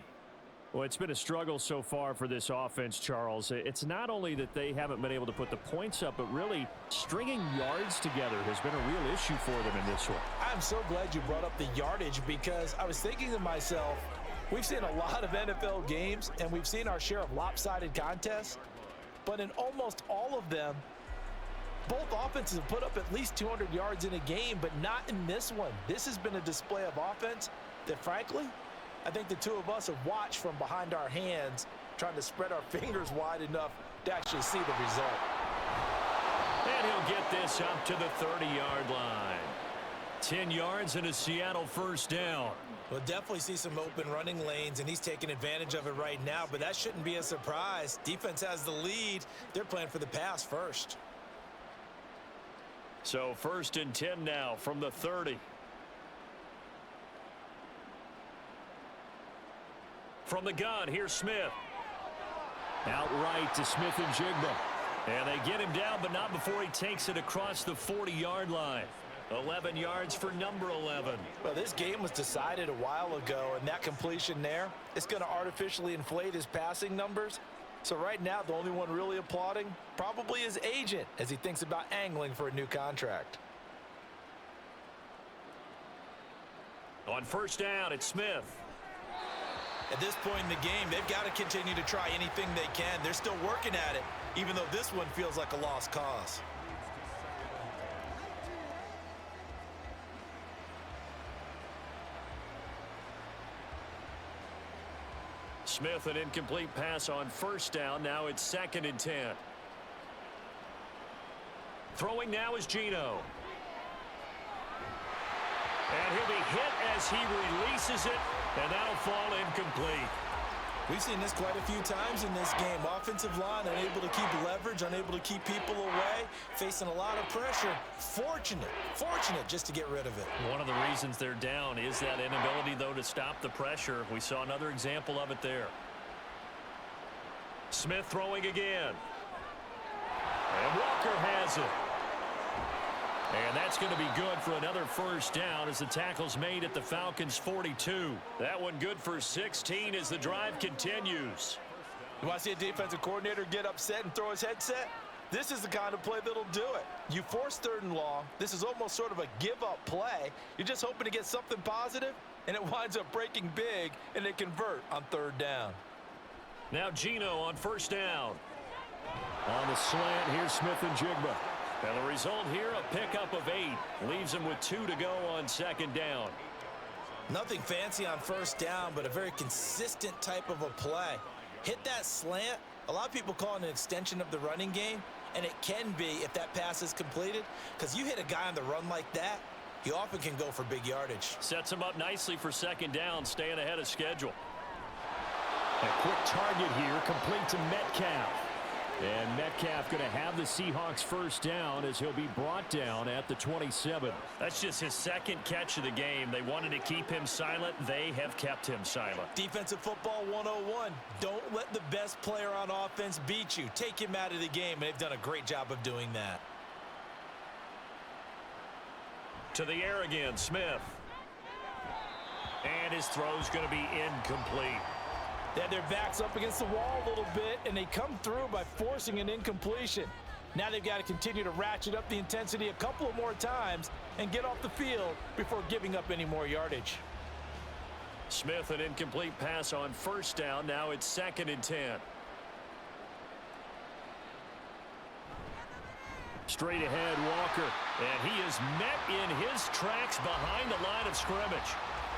Well, it's been a struggle so far for this offense, Charles. It's not only that they haven't been able to put the points up, but really stringing yards together has been a real issue for them in this one. I'm so glad you brought up the yardage because I was thinking to myself, we've seen a lot of NFL games and we've seen our share of lopsided contests, but in almost all of them, both offenses have put up at least 200 yards in a game, but not in this one. This has been a display of offense that, frankly, I think the two of us have watched from behind our hands, trying to spread our fingers wide enough to actually see the result. And he'll get this up to the 30-yard line. 10 yards and a Seattle 1st down. We'll definitely see some open running lanes, and he's taking advantage of it right now, but that shouldn't be a surprise. Defense has the lead. They're playing for the pass first. So 1st and 10 now from the 30. From the gun, here's Smith. Outright to Smith and Jigba. And they get him down, but not before he takes it across the 40-yard line. 11 yards for number 11. Well, this game was decided a while ago, and that completion there, it's going to artificially inflate his passing numbers. So right now, the only one really applauding probably his agent as he thinks about angling for a new contract. On 1st down, it's Smith. At this point in the game, they've got to continue to try anything they can. They're still working at it, even though this one feels like a lost cause. Smith, an incomplete pass on 1st down. Now it's 2nd and 10. Throwing now is Geno. And he'll be hit as he releases it, and that'll fall incomplete. We've seen this quite a few times in this game. Offensive line unable to keep leverage, unable to keep people away, facing a lot of pressure. Fortunate just to get rid of it. One of the reasons they're down is that inability, though, to stop the pressure. We saw another example of it there. Smith throwing again. And Walker has it. And that's going to be good for another 1st down as the tackle's made at the Falcons' 42. That one good for 16 as the drive continues. You want to see a defensive coordinator get upset and throw his headset? This is the kind of play that'll do it. You force 3rd and long. This is almost sort of a give-up play. You're just hoping to get something positive, and it winds up breaking big, and they convert on 3rd down. Now Geno on 1st down. On the slant, here's Smith and Jigba. And the result here, a pickup of 8. Leaves him with 2 to go on 2nd down. Nothing fancy on 1st down, but a very consistent type of a play. Hit that slant. A lot of people call it an extension of the running game, and it can be if that pass is completed, because you hit a guy on the run like that, he often can go for big yardage. Sets him up nicely for 2nd down, staying ahead of schedule. A quick target here, complete to Metcalf. And Metcalf going to have the Seahawks first down as he'll be brought down at the 27. That's just his second catch of the game. They wanted to keep him silent. They have kept him silent. Defensive football 101. Don't let the best player on offense beat you. Take him out of the game, and they've done a great job of doing that. To the air again, Smith. And his throw's going to be incomplete. They had their backs up against the wall a little bit, and they come through by forcing an incompletion. Now they've got to continue to ratchet up the intensity a couple of more times and get off the field before giving up any more yardage. Smith, an incomplete pass on first down. Now it's 2nd and 10. Straight ahead, Walker. And he is met in his tracks behind the line of scrimmage.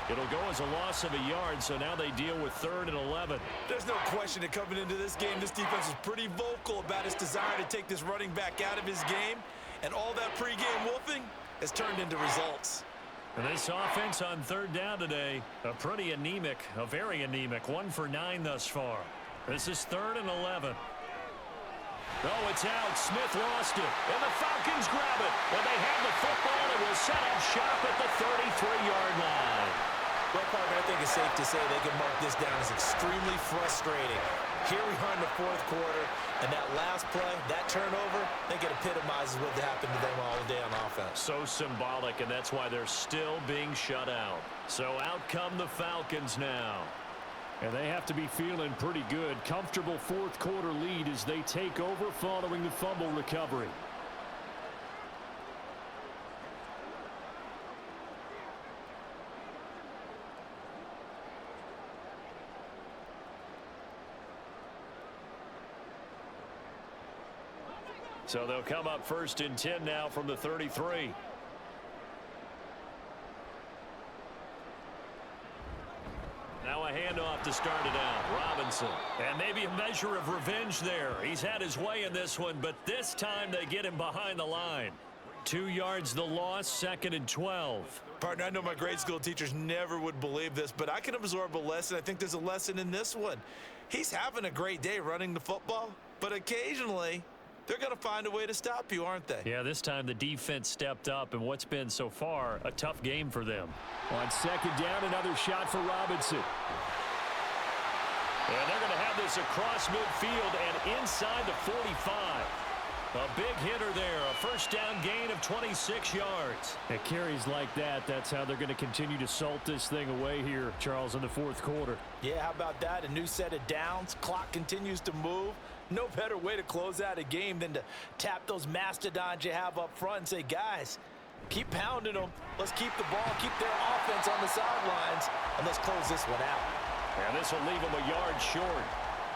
It'll go as a loss of a yard, so now they deal with 3rd and 11. There's no question that coming into this game, this defense is pretty vocal about its desire to take this running back out of his game, and all that pregame wolfing has turned into results. And this offense on 3rd down today, a very anemic, 1 for 9 thus far. This is 3rd and 11. Oh, it's out. Smith lost it. And the Falcons grab it. And they have the football and will set up shop at the 33-yard line. Well, partner, I think it's safe to say they can mark this down as extremely frustrating. Here we are in the 4th quarter, and that last play, that turnover, I think it epitomizes what happened to them all day on offense. So symbolic, and that's why they're still being shut out. So out come the Falcons now. And they have to be feeling pretty good. Comfortable 4th quarter lead as they take over following the fumble recovery. So they'll come up 1st and 10 now from the 33. Now a handoff to start it out. Robinson. And maybe a measure of revenge there. He's had his way in this one, but this time they get him behind the line. 2 yards the loss, 2nd and 12. Partner, I know my grade school teachers never would believe this, but I can absorb a lesson. I think there's a lesson in this one. He's having a great day running the football, but occasionally they're going to find a way to stop you, aren't they? Yeah, this time the defense stepped up, and what's been so far a tough game for them. On 2nd down, another shot for Robinson. And they're going to have this across midfield and inside the 45. A big hitter there, a 1st down gain of 26 yards. At carries like that, that's how they're going to continue to salt this thing away here, Charles, in the 4th quarter. Yeah, how about that? A new set of downs. Clock continues to move. No better way to close out a game than to tap those mastodons you have up front and say, guys, keep pounding them. Let's keep the ball, keep their offense on the sidelines, and let's close this one out. And this will leave them a yard short.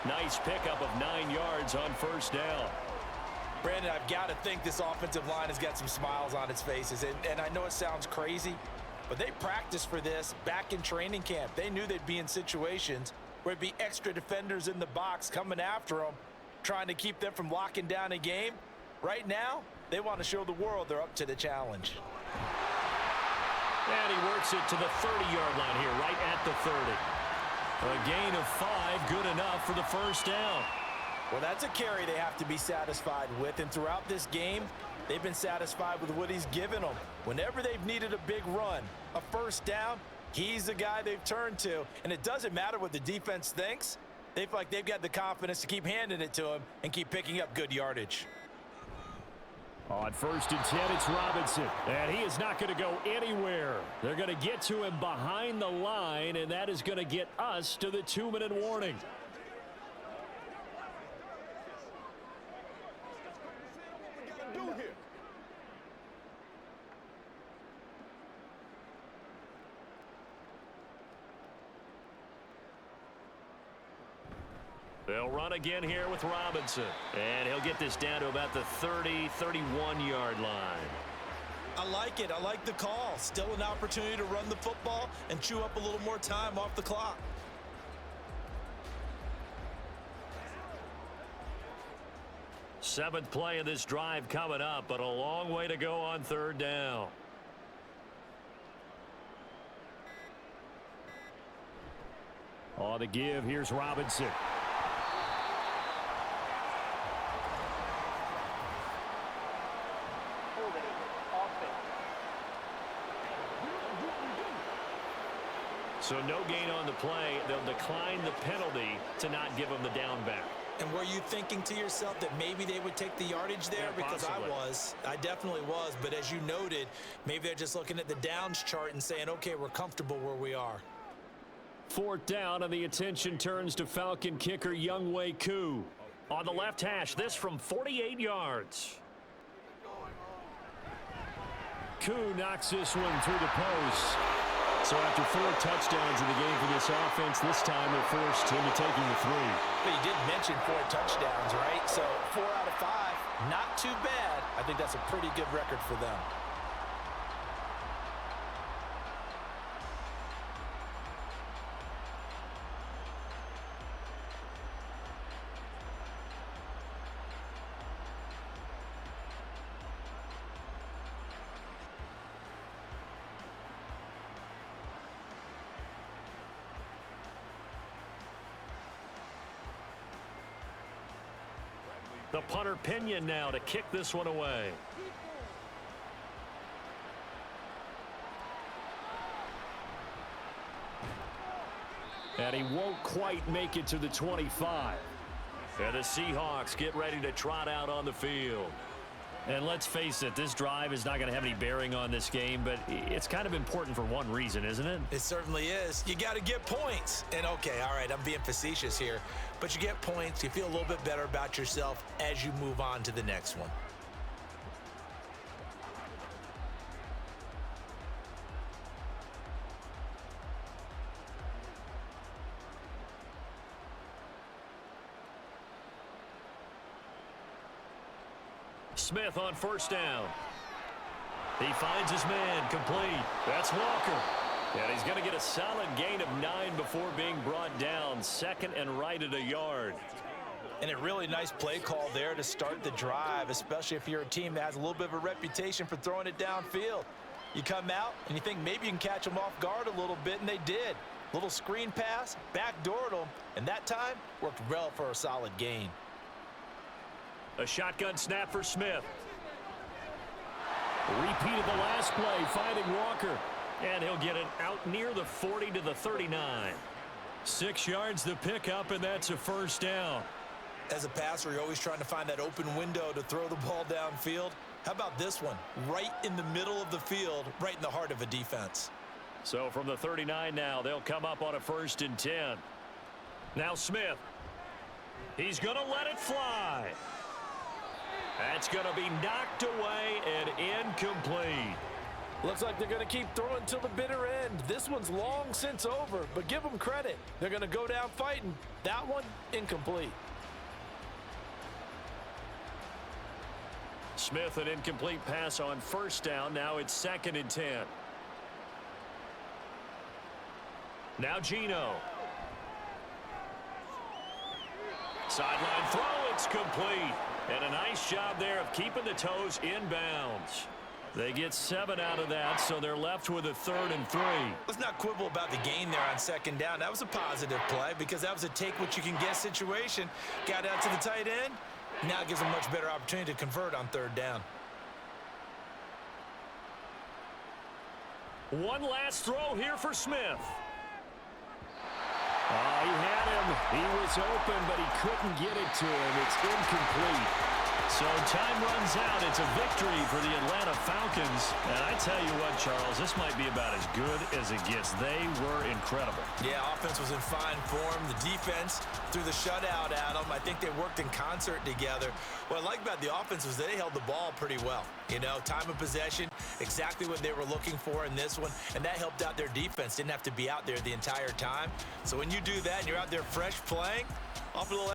Nice pickup of 9 yards on 1st down. Brandon, I've got to think this offensive line has got some smiles on its faces. And I know it sounds crazy, but they practiced for this back in training camp. They knew they'd be in situations where there'd be extra defenders in the box coming after them, trying to keep them from locking down a game. Right now, they want to show the world they're up to the challenge. And he works it to the 30-yard line here, right at the 30. A gain of 5, good enough for the 1st down. Well, that's a carry they have to be satisfied with, and throughout this game, they've been satisfied with what he's given them. Whenever they've needed a big run, a 1st down, he's the guy they've turned to, and it doesn't matter what the defense thinks. They feel like they've got the confidence to keep handing it to him and keep picking up good yardage. On 1st and 10, it's Robinson. And he is not going to go anywhere. They're going to get to him behind the line, and that is going to get us to the 2-minute warning. They'll run again here with Robinson. And he'll get this down to about the 30, 31-yard line. I like it. I like the call. Still an opportunity to run the football and chew up a little more time off the clock. Seventh play of this drive coming up, but a long way to go on 3rd down. On the give, here's Robinson. So no gain on the play. They'll decline the penalty to not give them the down back. And were you thinking to yourself that maybe they would take the yardage there? Yeah, because possibly. I definitely was. But as you noted, maybe they're just looking at the downs chart and saying, okay, we're comfortable where we are. 4th down, and the attention turns to Falcon kicker Younghoe Koo. On the left hash, this from 48 yards. Koo knocks this one through the post. So after 4 touchdowns in the game for this offense, this time they're forced into taking the 3. But you did mention 4 touchdowns, right? So 4 out of 5, not too bad. I think that's a pretty good record for them. The punter Pinion now to kick this one away. And he won't quite make it to the 25. And the Seahawks get ready to trot out on the field. And let's face it, this drive is not going to have any bearing on this game, but it's kind of important for one reason, isn't it? It certainly is. You got to get points. And, okay, all right, I'm being facetious here. But you get points. You feel a little bit better about yourself as you move on to the next one. Smith on 1st down. He finds his man complete. That's Walker. And he's going to get a solid gain of 9 before being brought down. 2nd and right at a yard. And a really nice play call there to start the drive, especially if you're a team that has a little bit of a reputation for throwing it downfield. You come out and you think maybe you can catch them off guard a little bit, and they did. Little screen pass, backdoored them, and that time worked well for a solid gain. A shotgun snap for Smith. Repeat of the last play, finding Walker. And he'll get it out near the 40 to the 39. 6 yards to pick up, and that's a 1st down. As a passer, you're always trying to find that open window to throw the ball downfield. How about this one? Right in the middle of the field, right in the heart of a defense. So from the 39 now, they'll come up on a 1st and 10. Now Smith. He's going to let it fly. That's going to be knocked away and incomplete. Looks like they're going to keep throwing till the bitter end. This one's long since over, but give them credit. They're going to go down fighting. That one, incomplete. Smith, an incomplete pass on 1st down. Now it's 2nd and 10. Now Geno. Sideline throw, it's complete. And a nice job there of keeping the toes inbounds. They get 7 out of that, so they're left with a 3rd and 3. Let's not quibble about the gain there on 2nd down. That was a positive play because that was a take-what-you-can-get situation. Got out to the tight end. Now it gives them a much better opportunity to convert on 3rd down. One last throw here for Smith. He had him. He was open, but he couldn't get it to him. It's incomplete. So time runs out. It's a victory for the Atlanta Falcons. And I tell you what, Charles, this might be about as good as it gets. They were incredible. Yeah, offense was in fine form. The defense threw the shutout at them. I think they worked in concert together. What I like about the offense was they held the ball pretty well. You know, time of possession, exactly what they were looking for in this one, and that helped out their defense. Didn't have to be out there the entire time. So when you do that and you're out there fresh playing, off a little